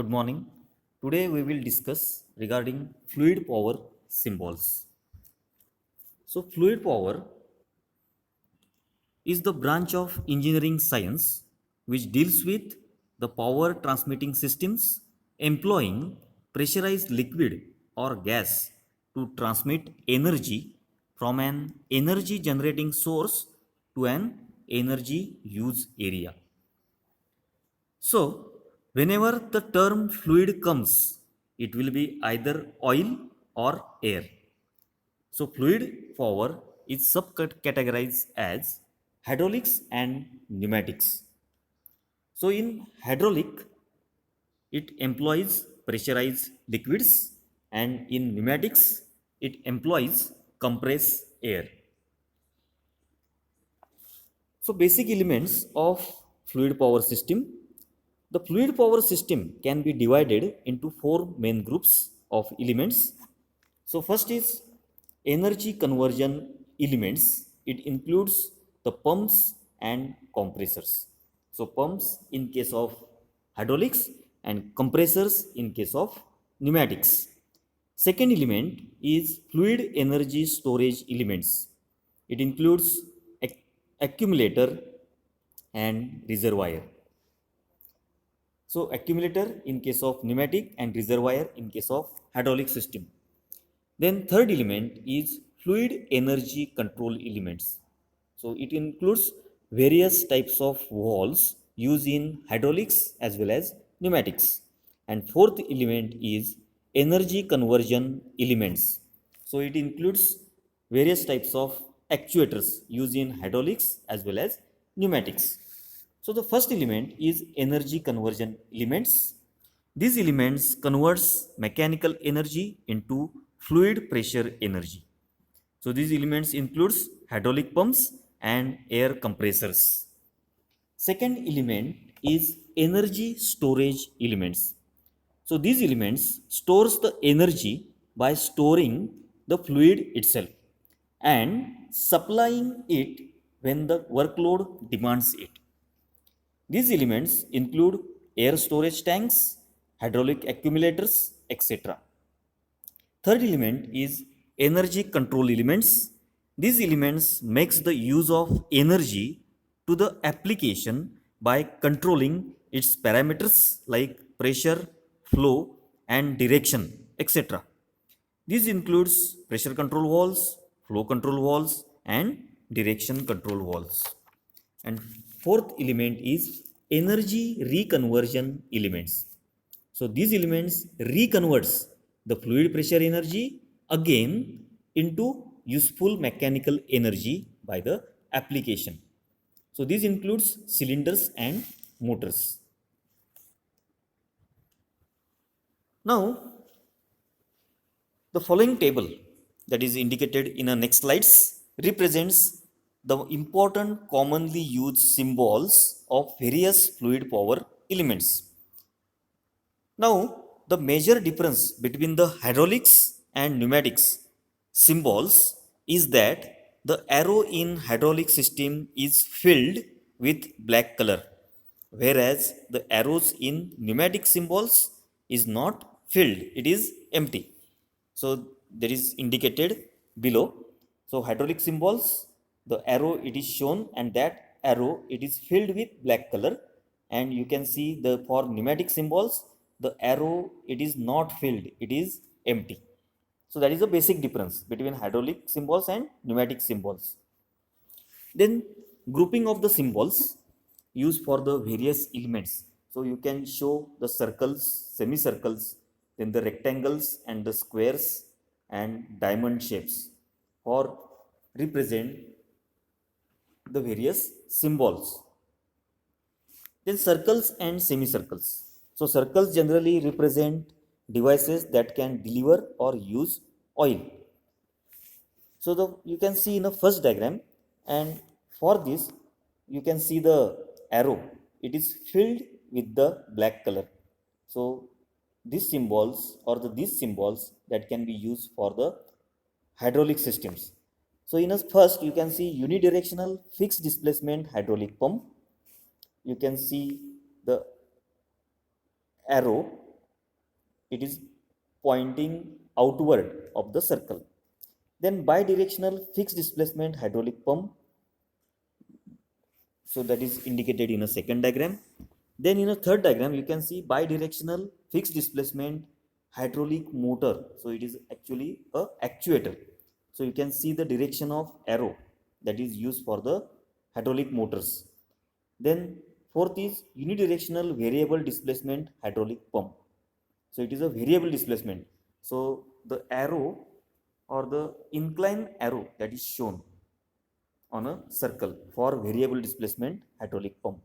Good morning. Today we will discuss regarding fluid power symbols. So fluid power is the branch of engineering science which deals with the power transmitting systems employing pressurized liquid or gas to transmit energy from an energy generating source to an energy use area. So, whenever the term fluid comes, it will be either oil or air. So, fluid power is subcategorized as hydraulics and pneumatics. So, in hydraulic, it employs pressurized liquids, and in pneumatics, it employs compressed air. So basic elements of fluid power system. The fluid power system can be divided into four main groups of elements. So first is energy conversion elements. It includes the pumps and compressors. So pumps in case of hydraulics and compressors in case of pneumatics. Second element is fluid energy storage elements. It includes accumulator and reservoir. So accumulator in case of pneumatic and reservoir in case of hydraulic system. Then third element is fluid energy control elements. So it includes various types of valves used in hydraulics as well as pneumatics. And fourth element is energy conversion elements. So it includes various types of actuators used in hydraulics as well as pneumatics. So the first element is energy conversion elements. These elements converts mechanical energy into fluid pressure energy. So these elements includes hydraulic pumps and air compressors. Second element is energy storage elements. So these elements stores the energy by storing the fluid itself and supplying it when the workload demands it. These elements include air storage tanks, hydraulic accumulators, etc. Third element is energy control elements. These elements makes the use of energy to the application by controlling its parameters like pressure, flow and direction, etc. This includes pressure control valves, flow control valves and direction control valves. And fourth element is energy reconversion elements. So these elements reconverts the fluid pressure energy again into useful mechanical energy by the application. So this includes cylinders and motors. Now the following table that is indicated in the next slides represents the important commonly used symbols of various fluid power elements. Now, the major difference between the hydraulics and pneumatics symbols is that the arrow in hydraulic system is filled with black color, whereas the arrows in pneumatic symbols is not filled, it is empty. So there is indicated below. So hydraulic symbols, the arrow it is shown and that arrow it is filled with black color, and you can see the for pneumatic symbols the arrow it is not filled, it is empty. So that is the basic difference between hydraulic symbols and pneumatic symbols. Then grouping of the symbols used for the various elements. So you can show the circles, semicircles, then the rectangles and the squares and diamond shapes for represent the various symbols. Then circles and semicircles. So circles generally represent devices that can deliver or use oil. So you can see in the first diagram, and for this you can see the arrow it is filled with the black color. So these symbols or these symbols that can be used for the hydraulic systems. So in a first you can see unidirectional fixed displacement hydraulic pump. You can see the arrow it is pointing outward of the circle. Then bidirectional fixed displacement hydraulic pump, so that is indicated in a second diagram. Then in a third diagram you can see bidirectional fixed displacement hydraulic motor, so it is actually a actuator. So you can see the direction of arrow that is used for the hydraulic motors. Then fourth is unidirectional variable displacement hydraulic pump, so it is a variable displacement, so the arrow or the inclined arrow that is shown on a circle for variable displacement hydraulic pump.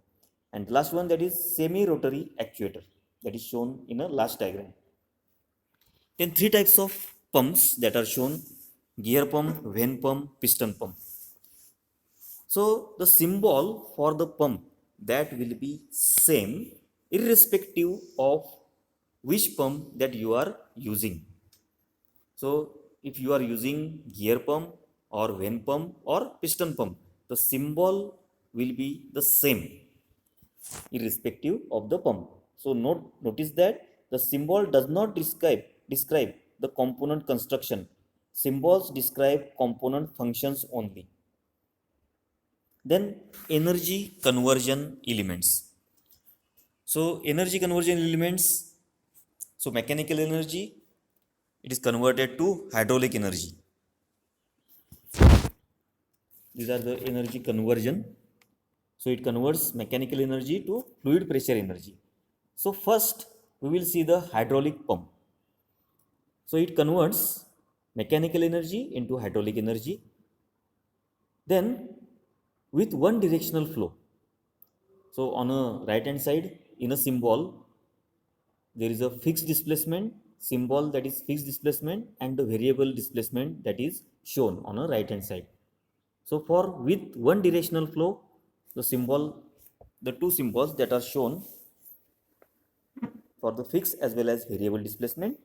And the last one, that is semi-rotary actuator, that is shown in a last diagram. Then three types of pumps that are shown: gear pump, vane pump, piston pump. So the symbol for the pump that will be same irrespective of which pump that you are using. So if you are using gear pump or vane pump or piston pump, the symbol will be the same irrespective of the pump. So notice that the symbol does not describe the component construction. Symbols describe component functions only. Then energy conversion elements. So energy conversion elements, so mechanical energy, it is converted to hydraulic energy. These are the energy conversion. So it converts mechanical energy to fluid pressure energy. So first we will see the hydraulic pump. So it converts mechanical energy into hydraulic energy. Then with one directional flow. So on a right hand side in a symbol there is a fixed displacement symbol, that is fixed displacement, and the variable displacement that is shown on a right hand side. So for with one directional flow, the two symbols that are shown for the fixed as well as variable displacement.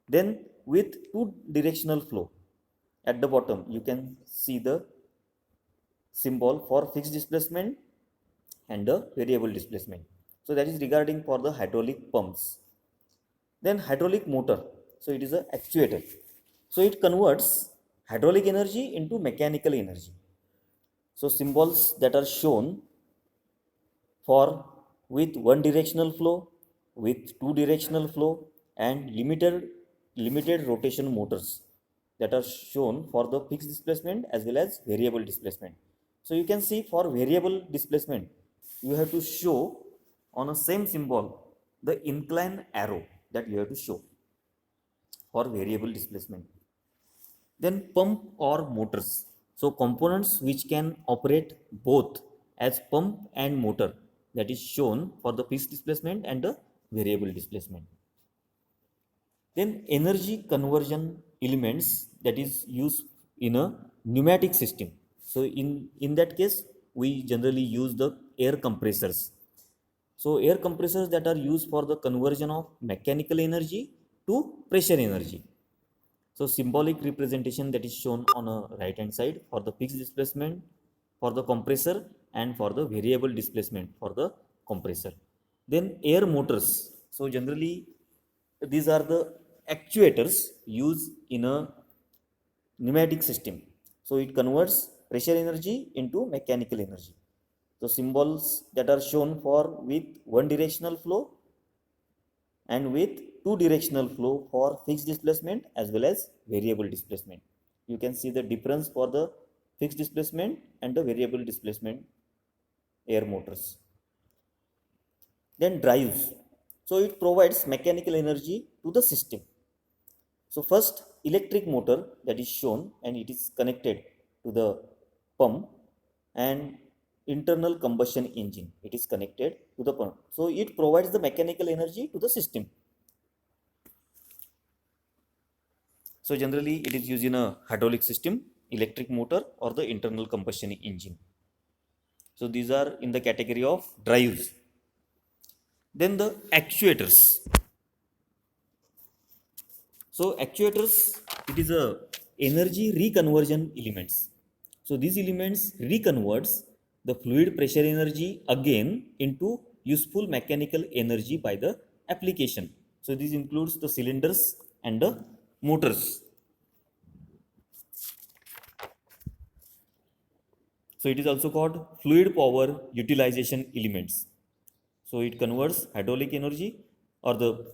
Then with two directional flow, at the bottom you can see the symbol for fixed displacement and the variable displacement. So that is regarding for the hydraulic pumps. Then hydraulic motor, so it is an actuator. So it converts hydraulic energy into mechanical energy. So symbols that are shown for with one directional flow, with two directional flow, and limited rotation motors that are shown for the fixed displacement as well as variable displacement. So you can see for variable displacement you have to show on a same symbol the inclined arrow that you have to show for variable displacement. Then pump or motors, so components which can operate both as pump and motor, that is shown for the fixed displacement and the variable displacement. Then energy conversion elements that is used in a pneumatic system. So in that case we generally use the air compressors. So air compressors that are used for the conversion of mechanical energy to pressure energy. So symbolic representation that is shown on a right hand side for the fixed displacement for the compressor and for the variable displacement for the compressor. Then air motors. So generally these are the actuators used in a pneumatic system. So it converts pressure energy into mechanical energy. So symbols that are shown for with one directional flow and with two directional flow for fixed displacement as well as variable displacement. You can see the difference for the fixed displacement and the variable displacement air motors. Then drives. So it provides mechanical energy to the system. So first electric motor that is shown and it is connected to the pump, and internal combustion engine, it is connected to the pump. So it provides the mechanical energy to the system. So generally it is used in a hydraulic system, electric motor or the internal combustion engine. So these are in the category of drives. Then the actuators. So actuators, it is a energy reconversion elements. So these elements reconverts the fluid pressure energy again into useful mechanical energy by the application. So this includes the cylinders and the motors. So it is also called fluid power utilization elements. So it converts hydraulic energy or the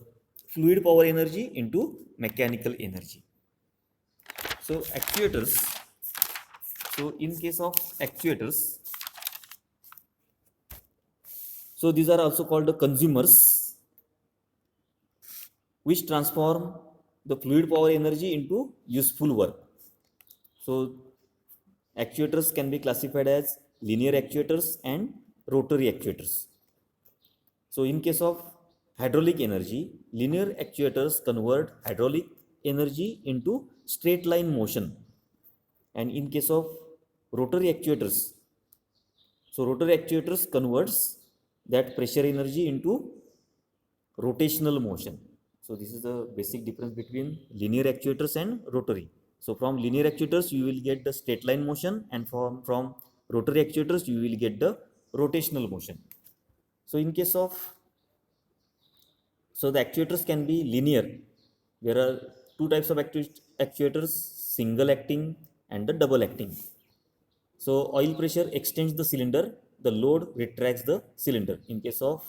fluid power energy into mechanical energy. So actuators. So in case of actuators, so these are also called the consumers, which transform the fluid power energy into useful work. So actuators can be classified as linear actuators and rotary actuators. So in case of hydraulic energy, linear actuators convert hydraulic energy into straight line motion. And in case of rotary actuators, so rotary actuators converts that pressure energy into rotational motion. So this is the basic difference between linear actuators and rotary. So from linear actuators you will get the straight line motion, and from rotary actuators you will get the rotational motion. So in case of, so the actuators can be linear. There are two types of actuators, single acting and the double acting. So oil pressure extends the cylinder, the load retracts the cylinder in case of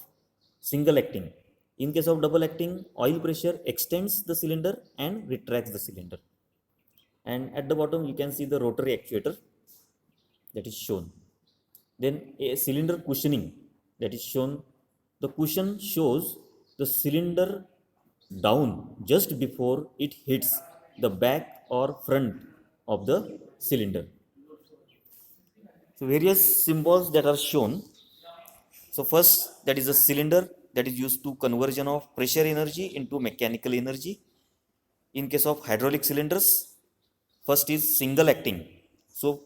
single acting. In case of double acting, oil pressure extends the cylinder and retracts the cylinder. And at the bottom you can see the rotary actuator that is shown. Then a cylinder cushioning that is shown. The cushion shows the cylinder down just before it hits the back or front of the cylinder. So various symbols that are shown. So first, that is a cylinder that is used to conversion of pressure energy into mechanical energy. In case of hydraulic cylinders, first is single acting. So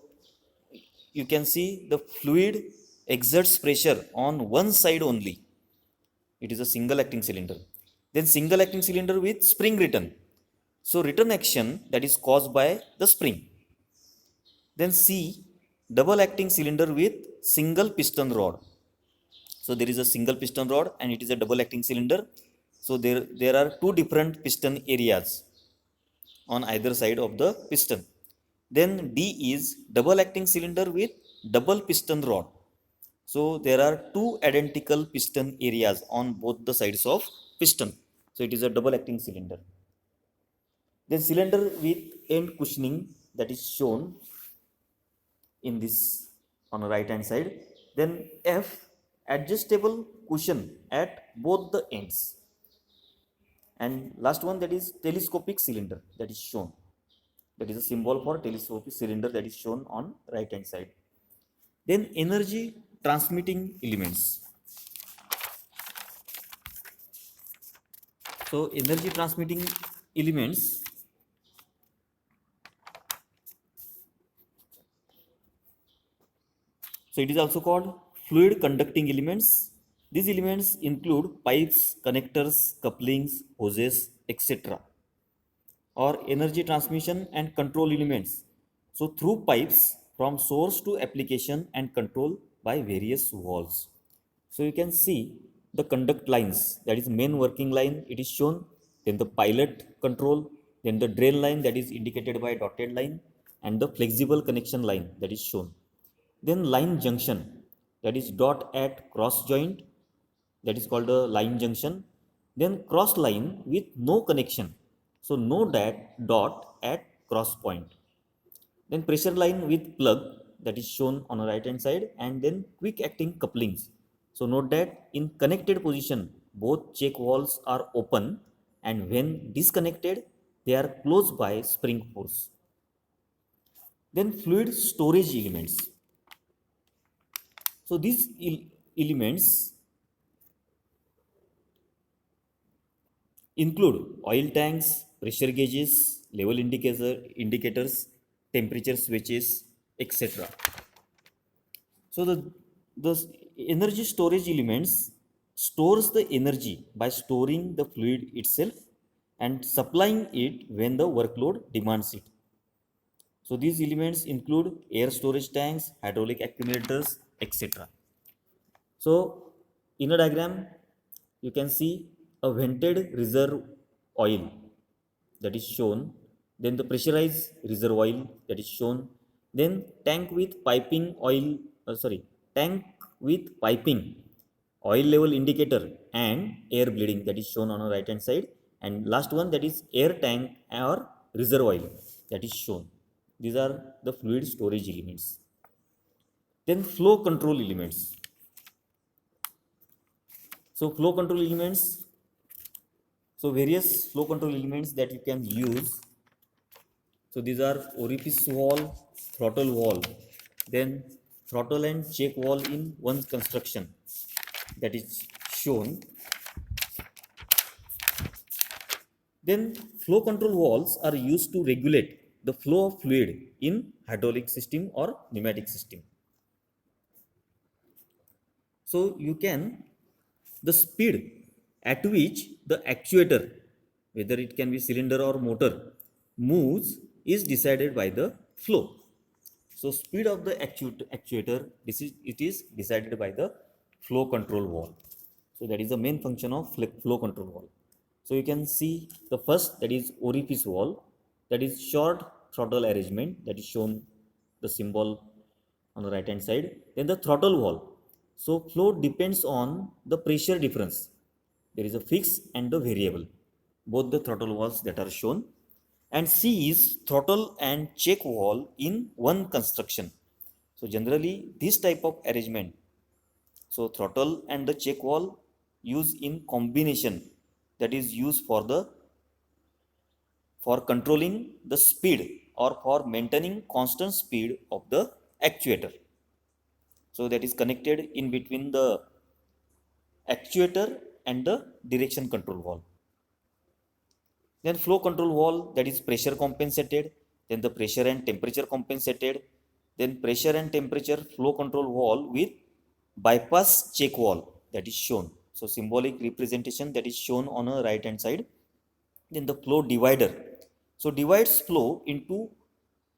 you can see the fluid exerts pressure on one side only. It is a single acting cylinder. Then single acting cylinder with spring return. So return action that is caused by the spring. Then C, double acting cylinder with single piston rod. So there is a single piston rod and it is a double acting cylinder. So there are two different piston areas on either side of the piston. Then D is double acting cylinder with double piston rod. So there are two identical piston areas on both the sides of piston. So it is a double acting cylinder. Then cylinder with end cushioning that is shown in this on the right hand side. Then F, adjustable cushion at both the ends. And last one, that is telescopic cylinder that is shown. That is a symbol for telescopic cylinder that is shown on right hand side. Then energy transmitting elements. So energy transmitting elements, so it is also called fluid conducting elements. These elements include pipes, connectors, couplings, hoses, etc. or energy transmission and control elements. So through pipes from source to application and control by various valves. So you can see the conduct lines, that is main working line, it is shown, then the pilot control, then the drain line that is indicated by dotted line, and the flexible connection line that is shown. Then line junction, that is dot at cross joint, that is called a line junction. Then cross line with no connection, so no dot at cross point. Then pressure line with plug that is shown on the right hand side, and then quick acting couplings. So note that in connected position both check valves are open, and when disconnected they are closed by spring force. Then fluid storage elements. So these elements include oil tanks, pressure gauges, level indicators, temperature switches, etc. So the energy storage elements stores the energy by storing the fluid itself and supplying it when the workload demands it. So these elements include air storage tanks, hydraulic accumulators, etc. So in a diagram you can see a vented reserve oil that is shown, then the pressurized reserve oil that is shown, then tank with piping oil, tank with piping oil level indicator and air bleeding that is shown on the right hand side, and last one that is air tank or reserve oil that is shown. These are the fluid storage elements. Then flow control elements. So flow control elements, so various flow control elements that you can use. So these are orifice valve, throttle valve, then throttle and check valve in one construction that is shown. Then flow control valves are used to regulate the flow of fluid in hydraulic system or pneumatic system. So you can, the speed at which the actuator, whether it can be cylinder or motor, moves is decided by the flow. So speed of the actuator, it is decided by the flow control valve. So that is the main function of flow control valve. So you can see the first, that is orifice valve, that is short throttle arrangement that is shown the symbol on the right hand side. Then the throttle valve. So flow depends on the pressure difference. There is a fixed and the variable, both the throttle valves that are shown. And C is throttle and check valve in one construction. So generally this type of arrangement, so throttle and the check valve used in combination, that is used for controlling the speed or for maintaining constant speed of the actuator. So that is connected in between the actuator and the direction control valve. Then flow control valve, that is pressure compensated, then the pressure and temperature compensated, then pressure and temperature flow control valve with bypass check valve that is shown. So symbolic representation that is shown on a right hand side. Then the flow divider, so divides flow into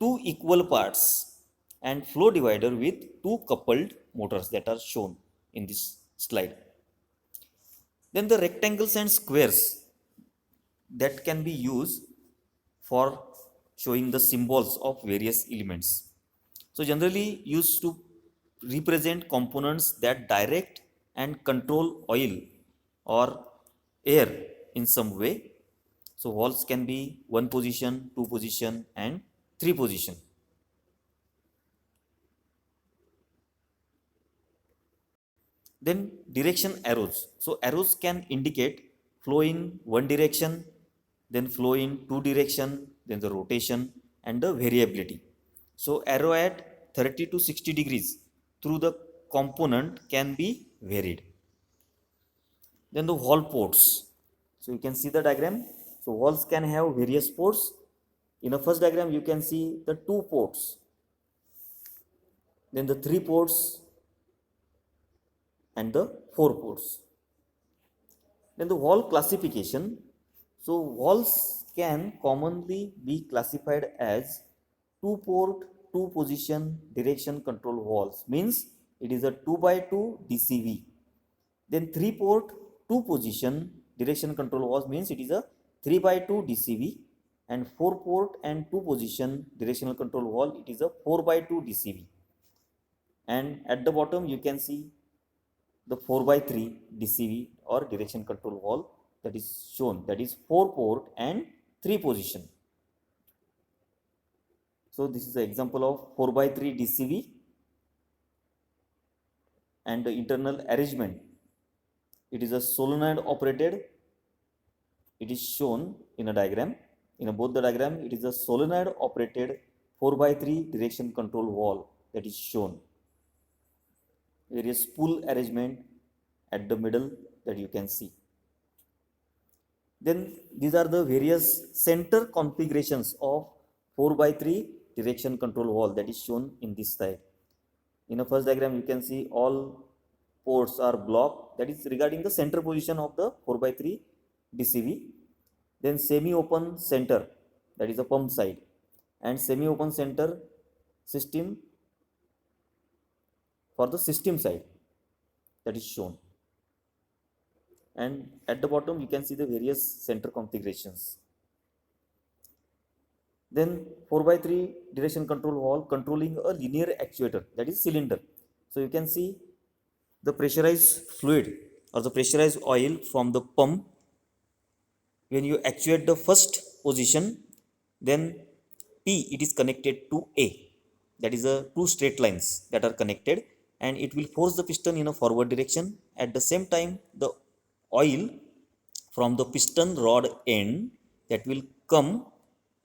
two equal parts, and flow divider with two coupled motors that are shown in this slide. Then the rectangles and squares that can be used for showing the symbols of various elements. So generally used to represent components that direct and control oil or air in some way. So valves can be one position, two position and three position. Then direction arrows. So arrows can indicate flow in one direction, then flow in two direction, then the rotation and the variability. So arrow at 30 to 60 degrees through the component can be varied. Then the valve ports. So you can see the diagram. So valves can have various ports. In the first diagram you can see the two ports, then the three ports and the four ports. Then the valve classification. So valves can commonly be classified as two port, two position direction control valves, means it is a 2x2 DCV. Then three port, two position direction control valves means it is a 3x2 DCV, and four port and two position directional control valve, it is a 4x2 DCV. And at the bottom you can see the 4x3 DCV or direction control valve that is shown, that is 4 port and 3 position. So this is the example of 4x3 DCV, and the internal arrangement, it is a solenoid operated, it is shown in a diagram. In both the diagram it is a solenoid operated 4x3 direction control valve that is shown. Various spool arrangement at the middle that you can see. Then these are the various center configurations of 4x3 direction control valve that is shown in this slide. In the first diagram you can see all ports are blocked, that is regarding the center position of the 4x3 DCV. Then semi-open center, that is a pump side, and semi-open center system for the system side that is shown. and at the bottom you can see the various center configurations. Then 4 by 3 direction control valve controlling a linear actuator, that is cylinder. So you can see the pressurized fluid or the pressurized oil from the pump. When you actuate the first position, then P it is connected to A, that is a two straight lines that are connected, and it will force the piston in a forward direction. At the same time, the oil from the piston rod end that will come,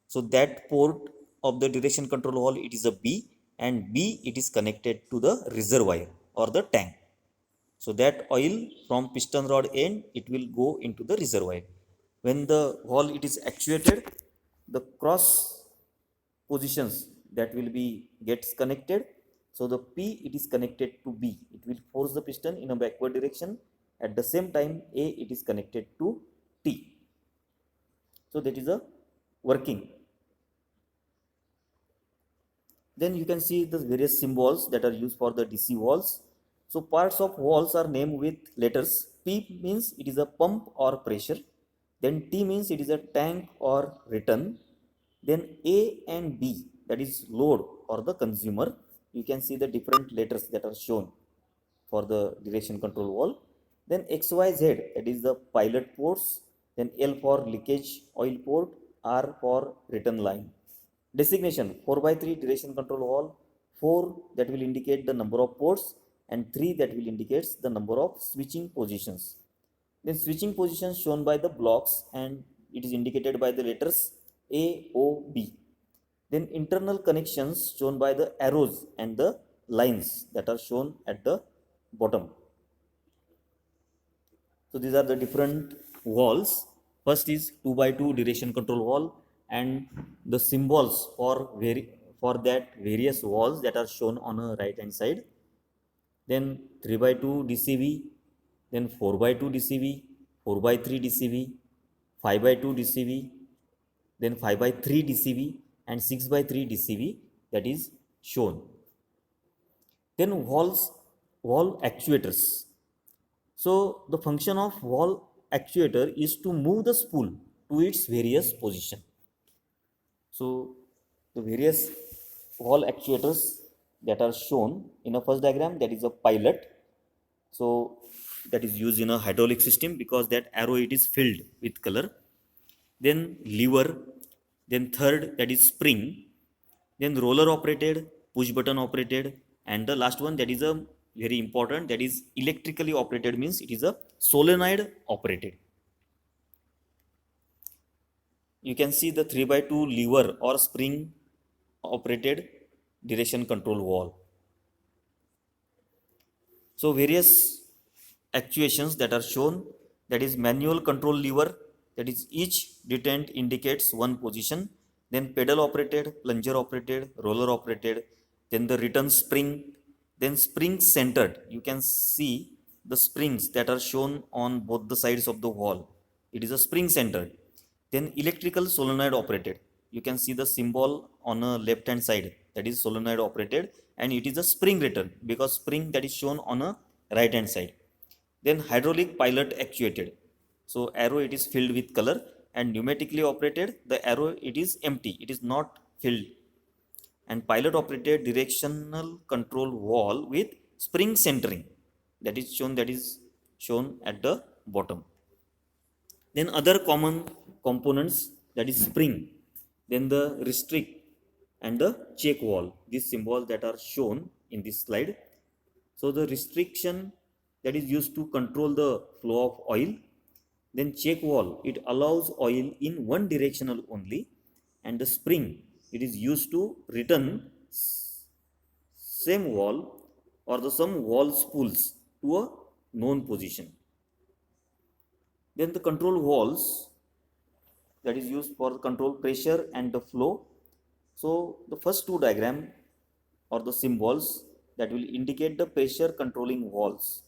so that port of the direction control valve it is a B, and B it is connected to the reservoir or the tank. So that oil from piston rod end it will go into the reservoir. When the valve it is actuated, the cross positions that will be gets connected. So the P it is connected to B, it will force the piston in a backward direction. At the same time, A it is connected to T. So that is a working. Then you can see the various symbols that are used for the DC valves. So parts of valves are named with letters. P means it is a pump or pressure. Then T means it is a tank or return. Then A and B, that is load or the consumer. You can see the different letters that are shown for the direction control valve. Then XYZ, that is the pilot ports. Then L for leakage oil port, R for return line. Designation 4 by 3 direction control valve, 4 that will indicate the number of ports and 3 that will indicate the number of switching positions. Then switching positions shown by the blocks and it is indicated by the letters A, O, B. Then internal connections shown by the arrows and the lines that are shown at the bottom. So these are the different valves. First is 2 by 2 direction control valve, and the symbols for that various valves that are shown on a right hand side. Then 3 by 2 DCV, then 4 by 2 DCV, 4 by 3 DCV, 5 by 2 DCV, then 5 by 3 DCV, and 6 by 3 DCV that is shown. Then valve actuators. So the function of valve actuator is to move the spool to its various position. So the various valve actuators that are shown in a first diagram, that is a pilot. So that is used in a hydraulic system because that arrow it is filled with color. Then lever, then third that is spring, then roller operated, push button operated, and the last one that is a very important, that is electrically operated, means it is a solenoid operated. You can see the 3 by 2 lever or spring operated direction control valve. So various actuations that are shown, that is manual control lever, that is each detent indicates one position. Then pedal operated, plunger operated, roller operated, then the return spring, then spring centered. You can see the springs that are shown on both the sides of the valve. It is a spring centered. Then electrical solenoid operated. You can see the symbol on a left hand side, that is solenoid operated, and it is a spring return because spring that is shown on a right hand side. Then hydraulic pilot actuated. So arrow it is filled with color, and pneumatically operated, the arrow it is empty, it is not filled. And pilot operated directional control valve with spring centering, that is shown at the bottom. Then other common components, that is spring, then the restrict and the check valve, these symbols that are shown in this slide. So the restriction that is used to control the flow of oil. Then check valve, it allows oil in one directional only, and the spring it is used to return same valve or the some valve spools to a known position. Then the control valves that is used for control pressure and the flow. So the first two diagram or the symbols that will indicate the pressure controlling valves.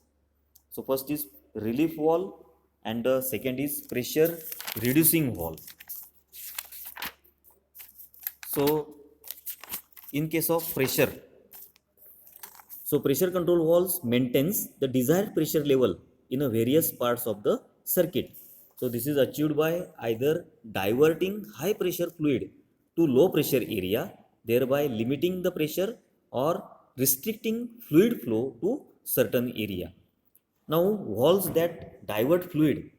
So first is relief valve and the second is pressure reducing valve. So in case of pressure, so pressure control valves maintains the desired pressure level in a various parts of the circuit. So this is achieved by either diverting high pressure fluid to low pressure area, thereby limiting the pressure, or restricting fluid flow to certain area. Now, valves that divert fluid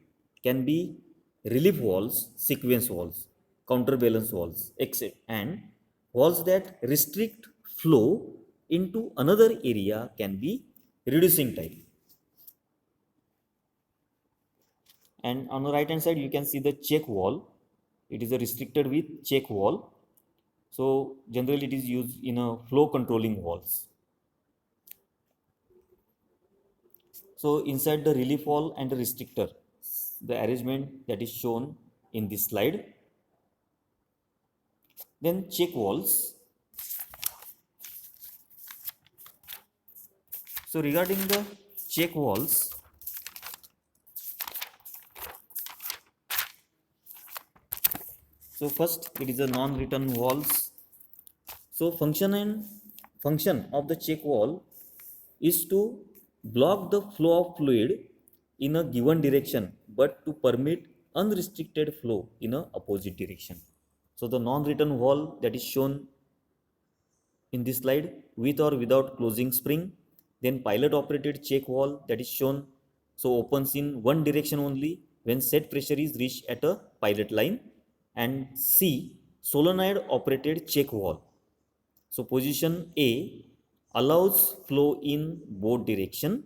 can be relief valves, sequence valves, counterbalance valves, etc. And valves that restrict flow into another area can be reducing type. And on the right hand side, you can see the check valve. It is a restricted with check valve. So generally it is used in a flow controlling valves. So inside the relief valve and the restrictor, the arrangement that is shown in this slide. Then check valves. So regarding the check valves, so first it is a non-return valves. So function of the check valve is to block the flow of fluid in a given direction, but to permit unrestricted flow in a opposite direction. So the non-return valve that is shown in this slide, with or without closing spring. Then pilot operated check valve that is shown, so opens in one direction only when set pressure is reached at a pilot line. And C, solenoid operated check valve. So position A allows flow in both direction,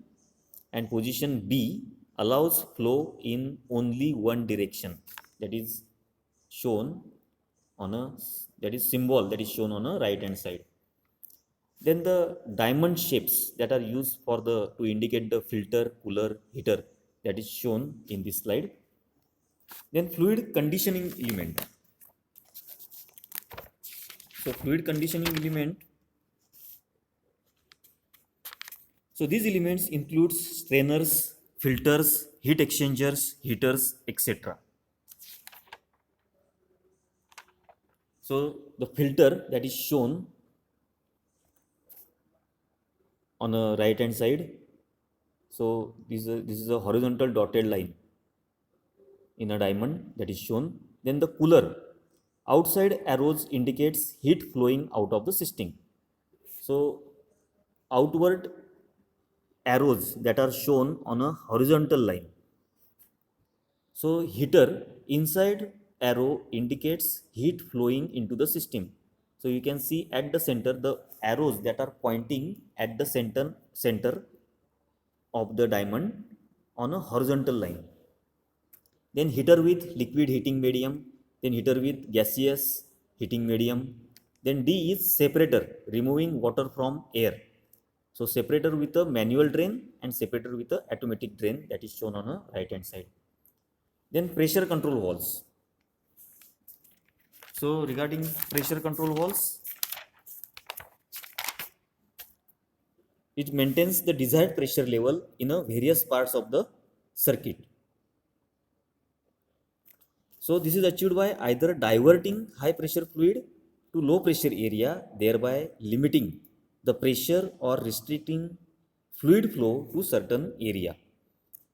and position B allows flow in only one direction. That is shown on a, that is symbol that is shown on a right hand side. Then the diamond shapes that are used for the to indicate the filter, cooler, heater, that is shown in this slide. Then fluid conditioning element. So fluid conditioning element. So these elements includes strainers, filters, heat exchangers, heaters, etc. So the filter that is shown on the right hand side. So this is a horizontal dotted line in a diamond that is shown. Then the cooler, outside arrows indicates heat flowing out of the system. So outward arrows that are shown on a horizontal line. So heater, inside arrow indicates heat flowing into the system. So you can see at the center the arrows that are pointing at the center of the diamond on a horizontal line. Then heater with liquid heating medium, then heater with gaseous heating medium. Then D is separator, removing water from air. So separator with a manual drain and separator with a automatic drain, that is shown on a right hand side. Then pressure control valves. So regarding pressure control valves, it maintains the desired pressure level in a various parts of the circuit. So this is achieved by either diverting high pressure fluid to low pressure area, thereby limiting the pressure or restricting fluid flow to certain area.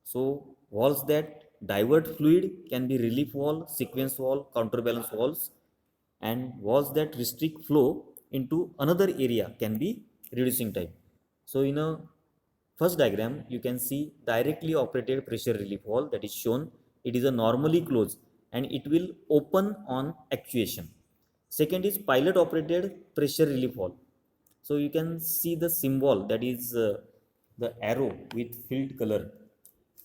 So valves that divert fluid can be relief valve, sequence valve, counterbalance valves, and valves that restrict flow into another area can be reducing type. So in a first diagram, you can see directly operated pressure relief valve that is shown. It is a normally closed and it will open on actuation. Second is pilot operated pressure relief valve. So you can see the symbol, that is the arrow with filled color,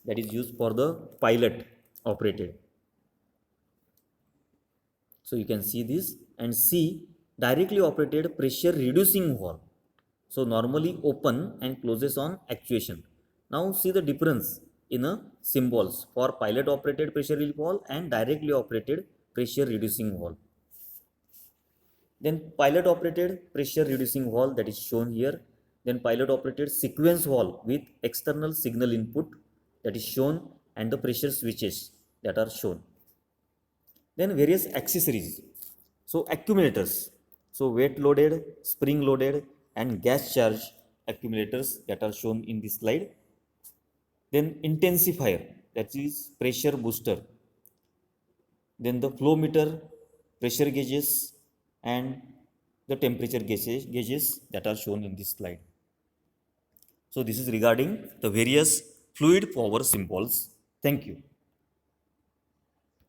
that is used for the pilot operated. So you can see this. And C, directly operated pressure reducing valve. So normally open and closes on actuation. Now see the difference in a symbols for pilot operated pressure relief valve and directly operated pressure reducing valve. Then pilot operated pressure reducing valve, that is shown here. Then pilot operated sequence valve with external signal input, that is shown, and the pressure switches that are shown. Then various accessories. So accumulators. So weight loaded, spring loaded, and gas charge accumulators that are shown in this slide. Then intensifier, that is pressure booster, then the flow meter, pressure gauges, and the temperature gauges that are shown in this slide. So this is regarding the various fluid power symbols. Thank you.